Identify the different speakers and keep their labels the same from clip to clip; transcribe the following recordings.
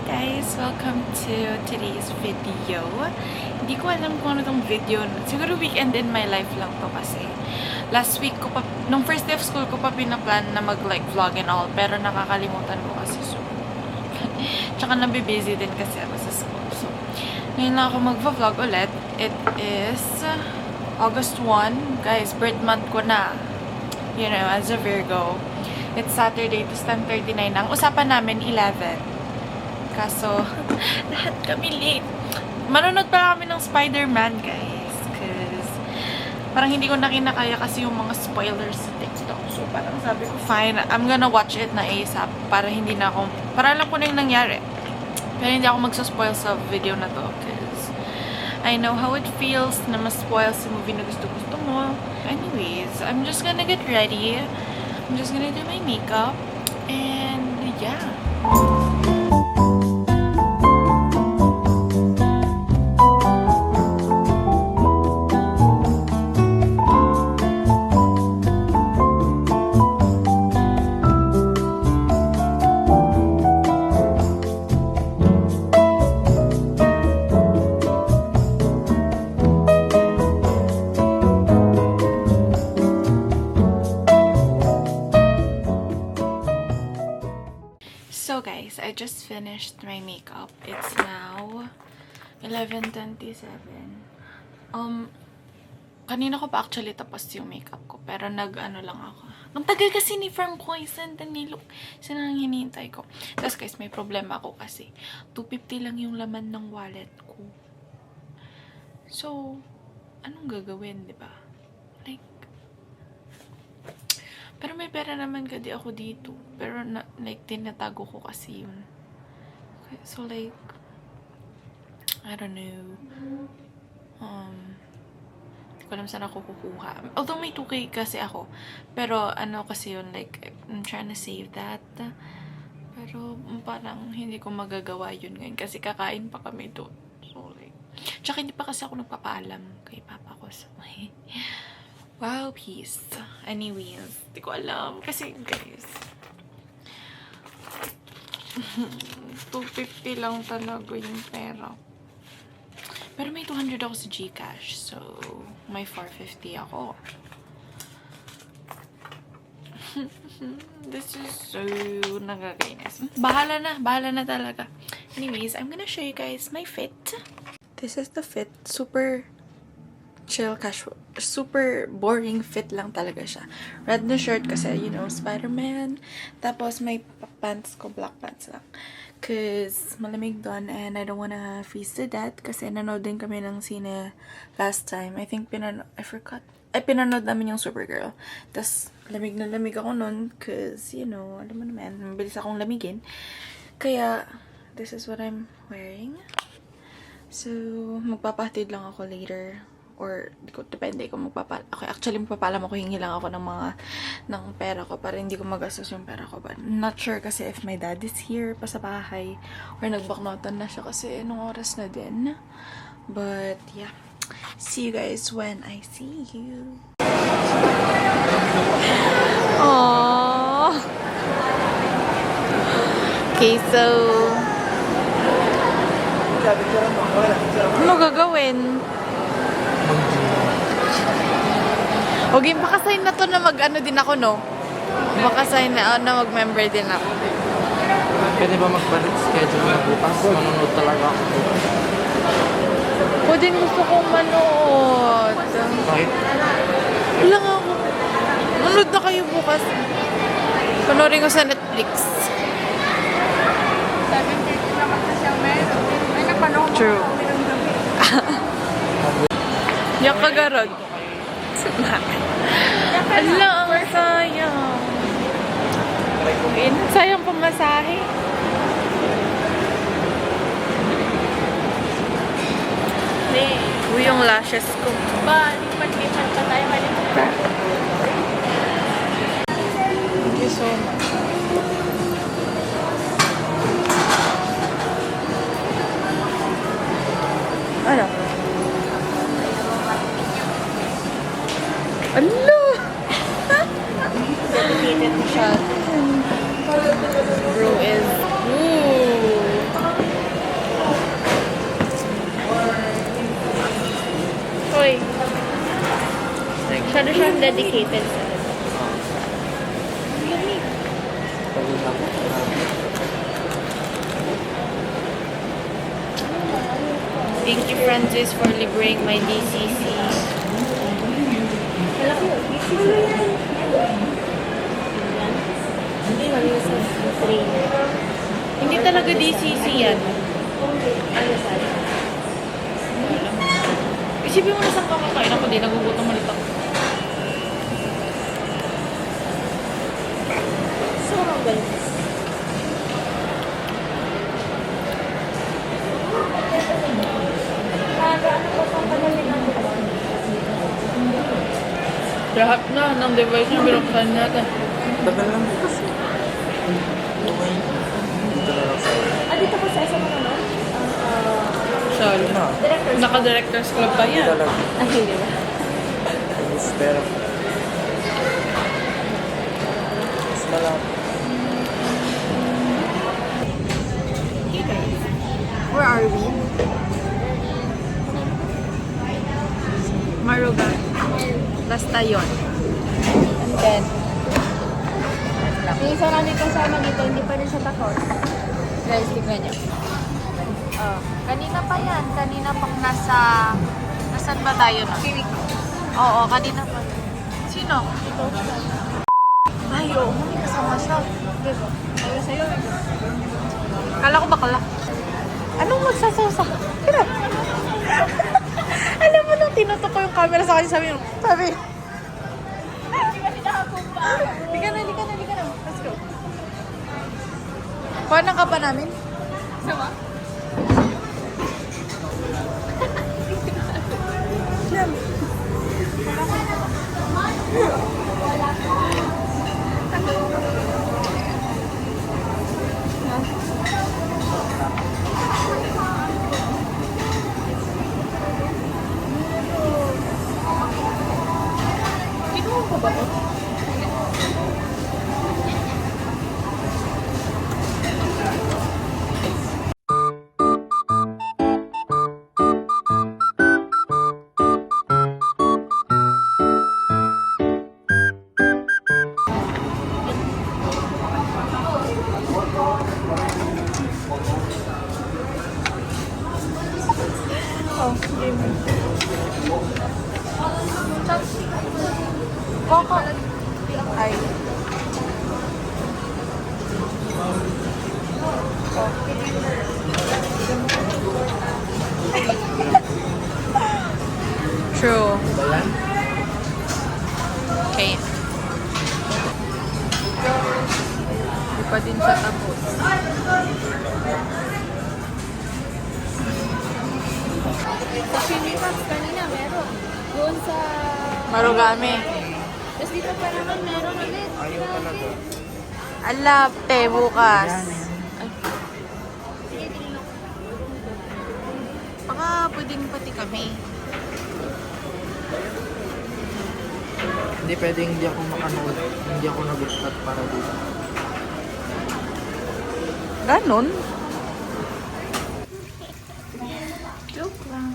Speaker 1: guys! Welcome to today's video. Hindi ko alam kung ano tong video. Siguro weekend in my life lang to kasi. Last week ko pa, nung first day of school ko pa pinaplan na mag-like vlog and all. Pero nakakalimutan ko kasi so. Tsaka nabibusy din kasi ako sa school. So, ngayon lang ako mag-vlog ulit. It is August 1. Guys, birth month ko na. You know, as a Virgo. It's Saturday, it is 10:39. Ang usapan namin, 11. Kaso, lahat kami late. Manonood pa kami ng Spider-Man, guys. Cause, parang hindi ko na kinakaya kasi yung mga spoilers sa TikTok. So, parang sabi ko, fine, I'm gonna watch it na ASAP. Para hindi na ako, para alam ko na yung nangyari. Pero hindi ako magsa-spoil sa video na to. Cause, I know how it feels na ma-spoil sa movie na gusto-gusto mo. Anyways, I'm just gonna get ready. I'm just gonna do my makeup. And, yeah. So guys, I just finished my makeup. It's now 11:27. Kanina ko pa actually tapos yung makeup ko. Pero nag-ano lang ako. Ang tagal kasi ni Firm Poison. Look, sila nang hinihintay ko. Tapos guys, may problema ako kasi 250 lang yung laman ng wallet ko. So, anong gagawin, di ba? Like, pero may pera naman kasi ako dito. Pero, like, tinatago ko kasi yun. Okay, so, like, I don't know. Hindi ko alam saan ako kukuha. Although may 2K kasi ako. Pero, ano kasi yun, like, I'm trying to save that. Pero, parang hindi ko magagawa yun ngayon. Kasi kakain pa kami doon. So, like, tsaka hindi pa kasi ako nagpapaalam kay papa ko. So, wow, peace. Anyways, di ko alam. Kasi, guys, 250 lang talaga yung pera. Pero may 200 ako sa GCash. So, may 450 ako. This is so nakakainis. Bahala na talaga. Anyways, I'm gonna show you guys my fit. This is the fit. Super chill, casual. Super boring fit lang talaga siya. Red na shirt kasi, you know, Spider-Man. Tapos may pants ko, black pants lang. Cause malamig doon and I don't wanna freeze to death. Kasi nanood din kami ng sine last time. I think I forgot. Pinanood namin yung Supergirl. Tapos lamig na lamig ako nun. Cause, you know, alam mo naman, mabilis akong lamigin. Kaya, this is what I'm wearing. So, magpapahatid lang ako later. Or, depende kung magpapala. Okay, actually, magpapalam ako, hingi lang ako ng pera ko para hindi ko magastos yung pera ko. But, not sure kasi if my dad is here pa sa bahay or nagbaknotan na siya kasi anong oras na din. But, yeah. See you guys when I see you. Aww. Okay, so, ano gagawin? Okay, baka-sign na to na mag-ano din ako, no? Baka-sign na mag-member din ako.
Speaker 2: Pwede ba magpalit schedule na bukas? Manonood talaga ako.
Speaker 1: Pwede gusto kong manood.
Speaker 2: Bakit?
Speaker 1: Wala nga ako. Manood na kayo bukas. Panoodin ko sa Netflix.
Speaker 3: 7:30 naman na siya meron. Ay, napanood mo
Speaker 1: True.
Speaker 3: kami ng gabi.
Speaker 1: Yak kagarod. Ala, ang sayang. Sayang pamasahe. Uy, yung lashes ko.
Speaker 3: Ba, lipat-lipat pa tayo.
Speaker 1: Thank you so much. Ano? Ano?
Speaker 3: Dedicated na siya.
Speaker 1: Bro is... Ooh.
Speaker 3: Masyado siyang dedicated sa
Speaker 1: Thank you, Francis, for liberating my DCC.
Speaker 3: Hindi, mali sa train.
Speaker 1: Hindi talaga DCC yan.
Speaker 3: Ano sabi?
Speaker 1: Isipin mo na saan kakakain ako, di nagugutom ulit ako.
Speaker 3: So, guys. Ano ba pang tagalin natin?
Speaker 1: Lahat na ng device na binuksan natin.
Speaker 2: Tagal lang kasi. Okay. Dito na lang sa
Speaker 3: Dito po sa isa mo naman?
Speaker 1: Sal.
Speaker 3: Directors.
Speaker 1: Naka-director's club pa yan.
Speaker 2: talaga.
Speaker 3: Hindi ba?
Speaker 2: Mas pero. Mas malapit.
Speaker 3: Hey guys. Where are we?
Speaker 1: Maruga. Basta yun.
Speaker 3: And then, yung isa namin kasama dito, hindi pa rin siya takot.
Speaker 1: Guys, tignan niyo. Kanina pa yan. Kanina pang nasa... Nasaan ba tayo na? Oo, kanina pa. Sino?
Speaker 3: Ito siya.
Speaker 1: Ay, oo. May kasama siya.
Speaker 3: Diba? Ayaw sa'yo.
Speaker 1: Kala ko bakla. Anong magsasawsa? Hirap. Alam mo nung tinutok ko yung camera sa kanya, sabi, Di ka na. Let's go. Paano ka pa namin?
Speaker 3: Sama?
Speaker 1: Kinuha ko ba ito? Koko. Ay. True. Okay. Hindi pa din siya tapos.
Speaker 3: Sa Pilipinas kanina meron. Doon sa...
Speaker 1: Marugame.
Speaker 3: Tapos dito pa naman meron ulit.
Speaker 2: Ayaw talaga.
Speaker 1: Alap, te, bukas. Ay.
Speaker 3: Sige, tingnan ko.
Speaker 1: Baka pwedeng pati kami.
Speaker 2: Hindi pwedeng hindi ako makanood. Hindi ako nag-start para dito.
Speaker 1: Ganon? Joke lang.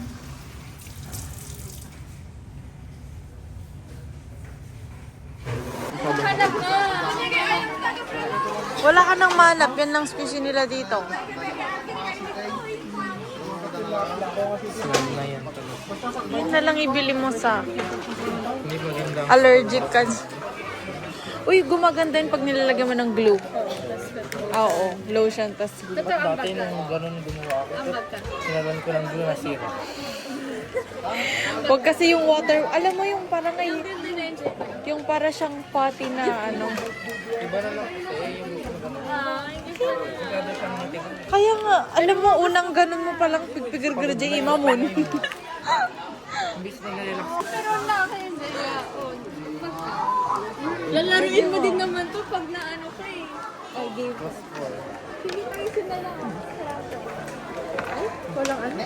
Speaker 3: Hanap na!
Speaker 1: Wala ka nang manap. Yan lang species nila dito.
Speaker 2: Slam na yan talaga.
Speaker 1: Yan na lang ibili mo sa
Speaker 2: Hindi maganda.
Speaker 1: allergic ka. Uy, gumaganda yun pag nilalagyan mo ng glue. Oo, lotion tas glue.
Speaker 2: Dati nung ganun gumawa ako, sinaban ko ng glue na sira.
Speaker 1: Huwag kasi yung water, alam mo yung parang yung para siyang pati na ano.
Speaker 2: Iba na lang kasi yung sigado siyang matig.
Speaker 1: Kaya nga, alam mo, unang ganun mo palang pigpigir-gir dyan imamon.
Speaker 2: Imbis na nalilak.
Speaker 3: Pero wala kayo hindi. Lalaruin mo din naman to pag naano ka eh.
Speaker 1: Ay, game.
Speaker 3: Sige, isa na lang.
Speaker 1: Ay, walang ano.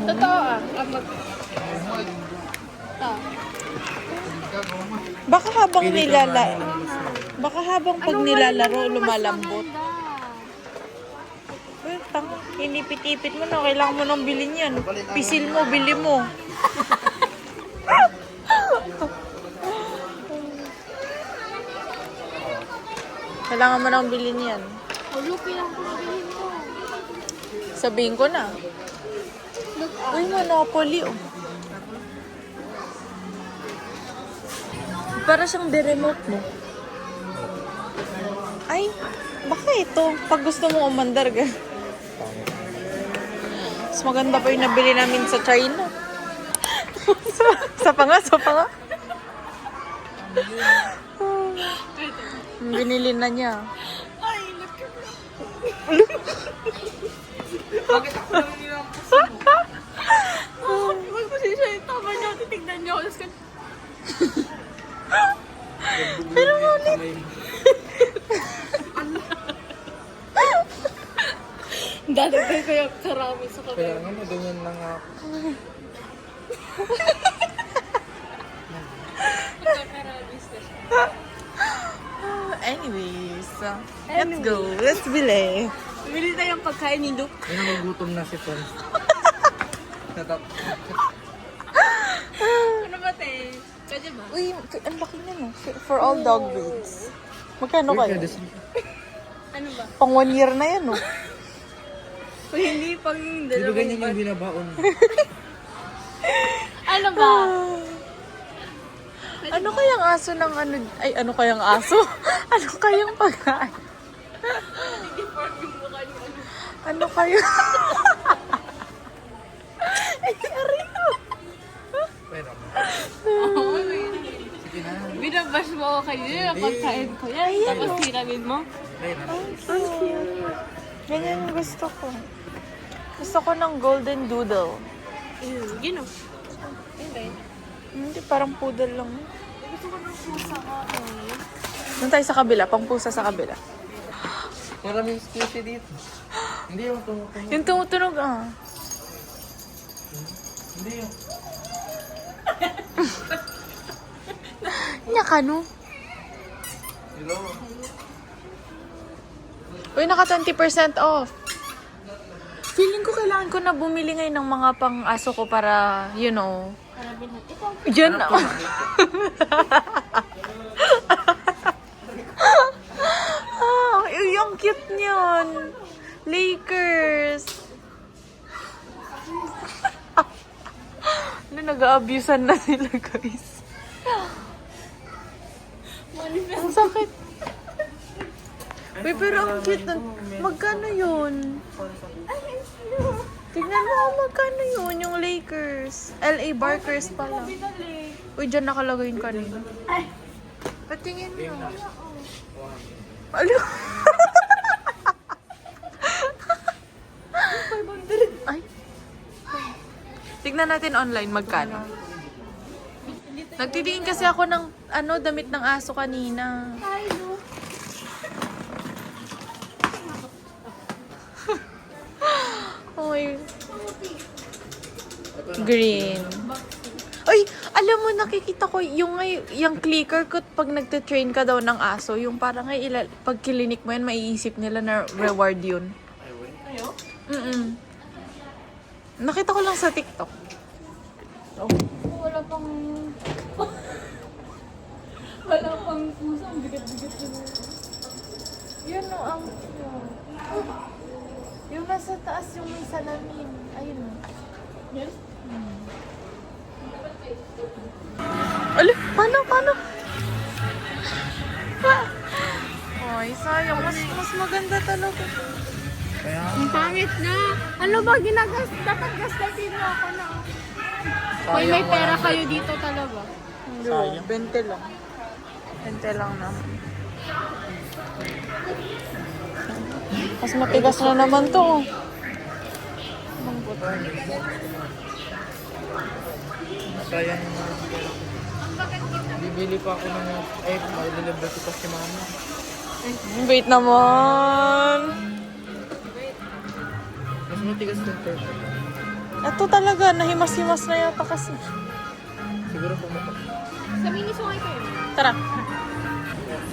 Speaker 3: Totoo ah.
Speaker 1: Baka habang baka habang pag nilalaro, lumalambot. Tang, inipit-ipit mo na. Kailangan mo nang bilhin yan. Pisil mo, bili mo. Kailangan mo nang bilhin yan.
Speaker 3: Lupi lang po bilhin ko.
Speaker 1: Sabihin ko na.
Speaker 3: Look
Speaker 1: Uy, Monopoly, oh. Para siyang de-remote mo. Ay, baka ito. Pag gusto mo umandar ka. Mas maganda pa yung nabili namin sa China. sa pa nga. Binili na niya.
Speaker 3: Ay, look.
Speaker 2: Bakit ako lang nila ang puso mo?
Speaker 3: Magpasensya yung tama niyo. Titignan niyo ako. Tapos
Speaker 1: Pero ulit.
Speaker 3: dadagdag ko yung karami sa
Speaker 2: Kaya
Speaker 3: kamay.
Speaker 2: nga, ganyan lang ako.
Speaker 3: Magkakarabis na siya.
Speaker 1: Anyways, let's go. Let's bili.
Speaker 3: Bili tayong pagkain ni Luke.
Speaker 2: Ay, nagugutom na si Ton.
Speaker 3: Ano ba, te? Pwede ba?
Speaker 1: Uy, ang laki niya, no? For all dog breeds. Magkano kayo?
Speaker 3: Ano ba?
Speaker 1: Pang 1 year na yan, no?
Speaker 3: Kung hindi, pag
Speaker 2: Di ba
Speaker 3: dalawang
Speaker 2: ganyan yung binabaon?
Speaker 3: Ano ba?
Speaker 1: Ano kayang aso ng ano? Ay, ano kayang aso? Ano kayang pagkain?
Speaker 3: Deform yung mukha ni ano.
Speaker 1: Ano kayo? Ay, aray ko.
Speaker 2: Pero,
Speaker 3: Oo,
Speaker 2: sige na.
Speaker 3: binabash mo ako kanina. Pagkain ko yan. Tapos tiramin mo.
Speaker 2: Pero,
Speaker 1: Ganyan yung gusto ko. Gusto ko ng golden doodle.
Speaker 3: Yun o. Yun ba yun?
Speaker 1: Hindi, parang poodle lang.
Speaker 3: Gusto ko ng pusa ka.
Speaker 1: Doon tayo sa kabila, pang pusa sa kabila.
Speaker 2: maraming squishy dito. Hindi yung tumutunog.
Speaker 1: Yung tumutunog, ah.
Speaker 2: Hindi yung...
Speaker 1: Nya ka, no?
Speaker 2: Hello.
Speaker 1: Uy, naka 20% off. Feeling ko kailangan ko na bumili ngayon ng mga pang-aso ko para, you know.
Speaker 3: Para bilhin. Ito.
Speaker 1: Diyan na. Yung cute niyon. Lakers. Nag-a-abusean na sila, guys. Ang sakit. Uy, pero ang cute nun. Magkano yun? Tignan mo kung magkano yun, yung Lakers. LA Barkers pala. Uy, dyan nakalagay yung kanina. Patingin mo. Alo? Ay. Tignan natin online magkano. Nagtitingin kasi ako ng damit ng aso kanina.
Speaker 3: Hi, Luke.
Speaker 1: Oy. Green. Ay, alam mo, nakikita ko yung clicker ko pag nagte-train ka daw ng aso, yung parang pag kilinik mo yan, maiisip nila na reward yun.
Speaker 3: Ayo?
Speaker 1: Nakita ko lang sa TikTok.
Speaker 3: Wala pang... Wala pang pusa. Ang bigat-bigat na.
Speaker 1: Yun o, ang yung nasa taas yung may salamin. Ayun o.
Speaker 3: Yan?
Speaker 1: Ala, paano? Ay, sayang. Mas maganda talaga.
Speaker 2: Kaya,
Speaker 3: Ang pangit na. Ano ba ginagas? Dapat gastasin mo ako na. Hoy, may pera kayo dito talaga.
Speaker 1: Hindi,
Speaker 2: Sayang.
Speaker 1: 20 lang. 20 lang naman. Mas matigas na naman to. Oh.
Speaker 2: sayang na. Bibili pa ako ng... Ay, mag-deliver ko pa si mama.
Speaker 1: Wait naman.
Speaker 2: Mas matigas yung purple.
Speaker 1: Ito talaga, nahimas-himas na yata kasi.
Speaker 2: Siguro pumapak.
Speaker 3: Sa minisukay kayo.
Speaker 1: Tara.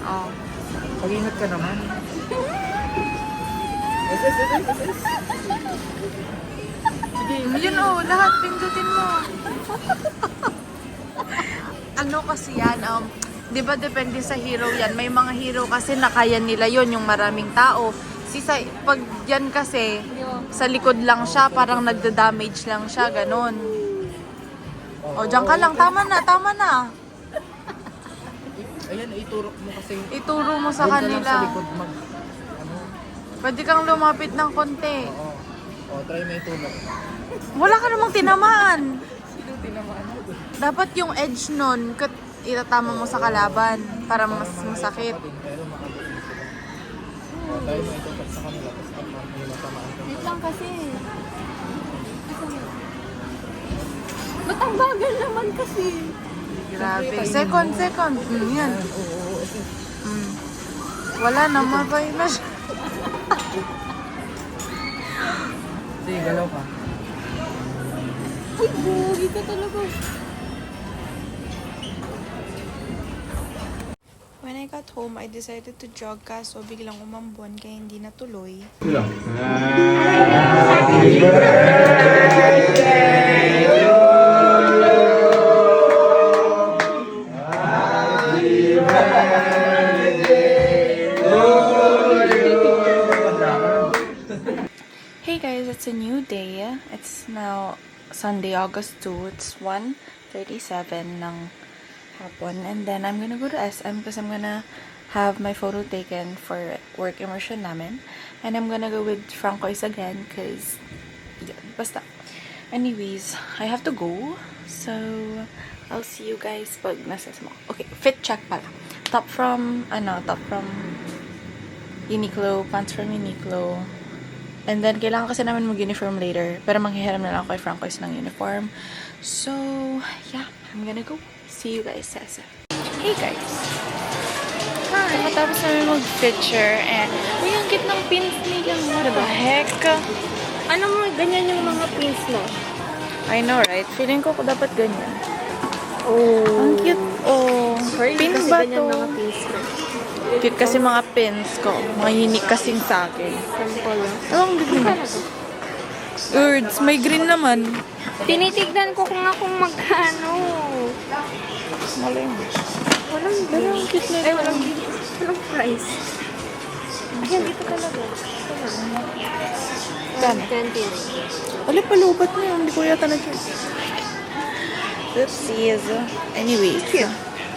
Speaker 1: Oh.
Speaker 2: Pag-ingat ka naman.
Speaker 1: Yun oh, lahat pindutin mo. Ano kasi yan, di ba depende sa hero yan. May mga hero kasi na kaya nila yon yung maraming tao. Pag yan kasi, sa likod lang siya, parang nagda-damage lang siya, ganun. O, dyan ka lang. Tama na, tama na.
Speaker 2: Ayan, ituro mo kasi.
Speaker 1: Ituro mo sa
Speaker 2: Doon ka lang
Speaker 1: kanila.
Speaker 2: sa likod mag... Ano?
Speaker 1: Pwede kang lumapit ng konti.
Speaker 2: Oo. O, try mo itulak.
Speaker 1: Wala ka namang tinamaan.
Speaker 2: Sino tinamaan mo?
Speaker 1: Dapat yung edge nun, itatama mo sa kalaban para mas masakit.
Speaker 2: Pero makabutin sila. O, try mo itulak sa kanila. Tapos kapag may matamaan ka.
Speaker 3: Wait lang kasi. Ba't ang bagal naman kasi?
Speaker 1: Grabe. Second. Yan.
Speaker 2: Oo.
Speaker 1: Wala na, mabay na siya.
Speaker 2: Sige, galaw ka.
Speaker 3: Uy, bugi ka talaga.
Speaker 1: When I got home, I decided to jog kaso biglang umambon kaya hindi natuloy. Hey guys, it's a new day. It's now Sunday, August 2. It's 1:37 ng hapon. And then I'm gonna go to SM because I'm gonna have my photo taken for work immersion namin. And I'm gonna go with Francois again because, yeah, basta. Anyways, I have to go. So, I'll see you guys pag nasa mo. Okay, fit check pala. Top from Uniqlo, pants from Uniqlo. And then, kailangan kasi namin mag-uniform later. Pero manghihiram na lang ako kay Francois ng uniform. So, yeah. I'm gonna go. See you guys sa SM. Hey guys! Hi! Nakatapos namin mag-picture and uy, ang cute ng pins nila. What the heck?
Speaker 3: Ano mo, ganyan yung mga pins mo?
Speaker 1: I know, right? Feeling ko dapat ganyan.
Speaker 3: Oh.
Speaker 1: Ang cute. Oh. Pins
Speaker 3: kasi
Speaker 1: ba
Speaker 3: ganyan
Speaker 1: to?
Speaker 3: mga pins mo.
Speaker 1: Cute kasi mga pins ko. Mga unique kasing sa akin.
Speaker 3: Sample.
Speaker 1: Ang green. Urds, may green naman.
Speaker 3: Tinitignan ko kung magkano.
Speaker 1: Malay mo.
Speaker 3: Walang
Speaker 1: Pero ang cute na
Speaker 3: Ay, walang price. Ayan, dito talaga.
Speaker 1: Gana?
Speaker 3: 20.
Speaker 1: Wala palubat na yun. Hindi ko yata na-check. Oopsies. Anyways.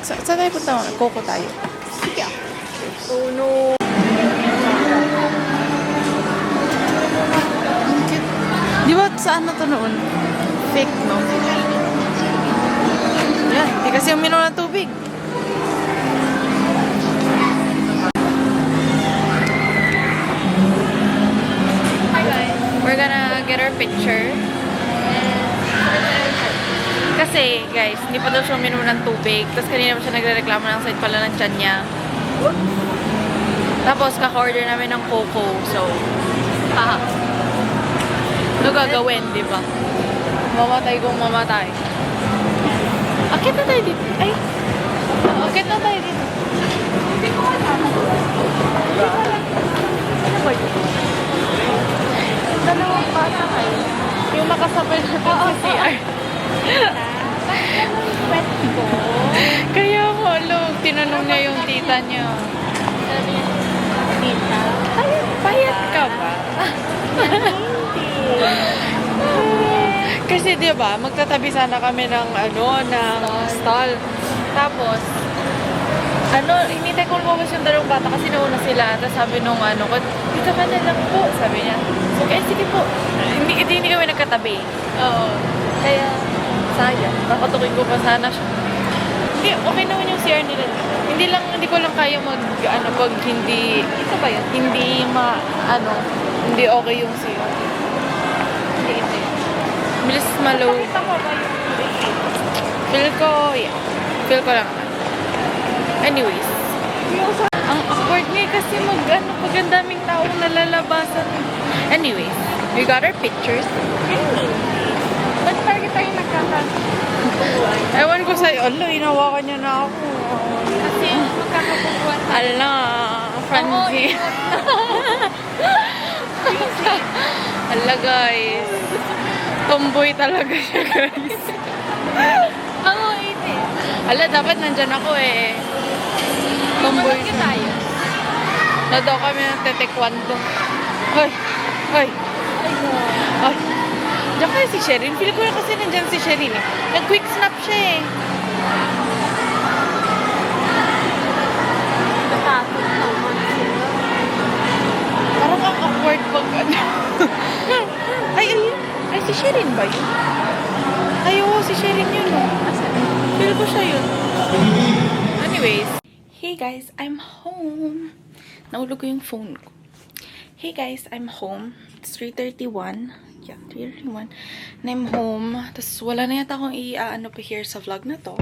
Speaker 1: Saan tayo punta? Coco tayo.
Speaker 3: Sige. Oh no.
Speaker 1: Ang cute. Di ba saan na to noon? Fake, no? Yan. Hindi kasi uminom ng tubig.
Speaker 3: Hi guys.
Speaker 1: We're gonna get our picture. Kasi, guys, hindi pa daw siya uminom ng tubig. Tapos kanina pa siya nagre-reklamo ng side pala ng tiyan niya. Tapos, kaka-order namin ng Coco. So, haha. Ano gagawin, di ba? Mamatay kung mamatay. Akit na tayo dito. Ay! Akit na tayo dito. Hindi ko alam. Ano ba yun? Dalawang bata kayo. Yung nakasabay natin sa CR.
Speaker 3: Pet ko.
Speaker 1: Kaya ko, look, tinanong niya yung tita niya.
Speaker 3: Sabi niya, tita.
Speaker 1: Payat ka ba? Kasi 'di ba, magtatabi sana kami ng stall. Tapos hinintay ko lumabas yung dalawang bata kasi nauna sila. Tapos sabi nung dito ka na lang po, sabi niya. So, okay, sige po. Hindi kami nagkatabi. Oo. Kaya, sayang. Nakatukin ko pa sana siya. Hindi, okay naman yung CR nila. Hindi ko lang kaya pag hindi, ito ba yun? Hindi hindi okay yung CR. Hindi. Bilis malo.
Speaker 3: Nakita mo ba yung
Speaker 1: Feel ko lang naman. Anyways. Ang awkward nga kasi pag ang daming taong nalalabasan. Anyways, we got our pictures.
Speaker 3: ba't target tayo
Speaker 1: Ewan ko sa'yo. Ala, hinawakan niya na ako.
Speaker 3: Kasi magkakabubuan.
Speaker 1: Ala, Franzi. Hala guys. Tomboy talaga siya guys.
Speaker 3: Oo, ito eh.
Speaker 1: Hala, dapat nandyan ako eh. Tomboy
Speaker 3: Malaki
Speaker 1: siya.
Speaker 3: tayo.
Speaker 1: Na daw kami ng taekwondo. Hoy! Hoy! Ay! Diyan kaya si Sherin. Feel ko kasi nandyan si Sherin eh. Nag-quick snap siya eh.
Speaker 3: Natakot naman sila.
Speaker 1: Parang ang awkward pag ano. Ay, ayun. Ay, si Sherin ba yun? Ay, oo, si Sherin yun. Oh. Feel ko siya yun. Anyways. Hey guys, I'm home. Nahulog ko yung phone ko. Hey guys, I'm home. It's 3:31. Yeah, 3:31. And I'm home. Tapos wala na yata akong i-ano pa here sa vlog na to.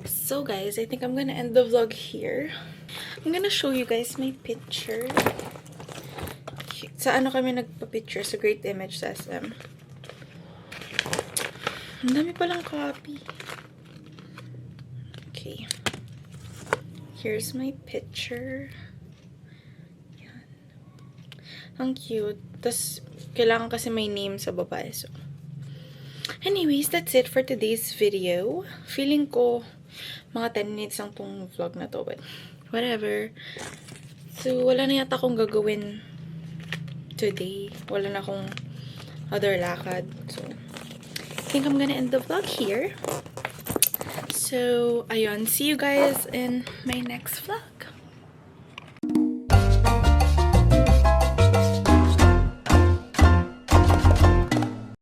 Speaker 1: So guys, I think I'm gonna end the vlog here. I'm gonna show you guys my picture. Sa ano kami nagpa-picture? Sa Great Image sa SM. Ang dami palang copy. Okay. Here's my picture. Yan. Ang cute. Tapos, kailangan kasi may name sa baba. So, anyways, that's it for today's video. Feeling ko, mga 10 minutes lang tong vlog na to. But, whatever. So, wala na yata akong gagawin today. Wala na akong other lakad. So, I think I'm gonna end the vlog here. So, ayun. See you guys in my next vlog.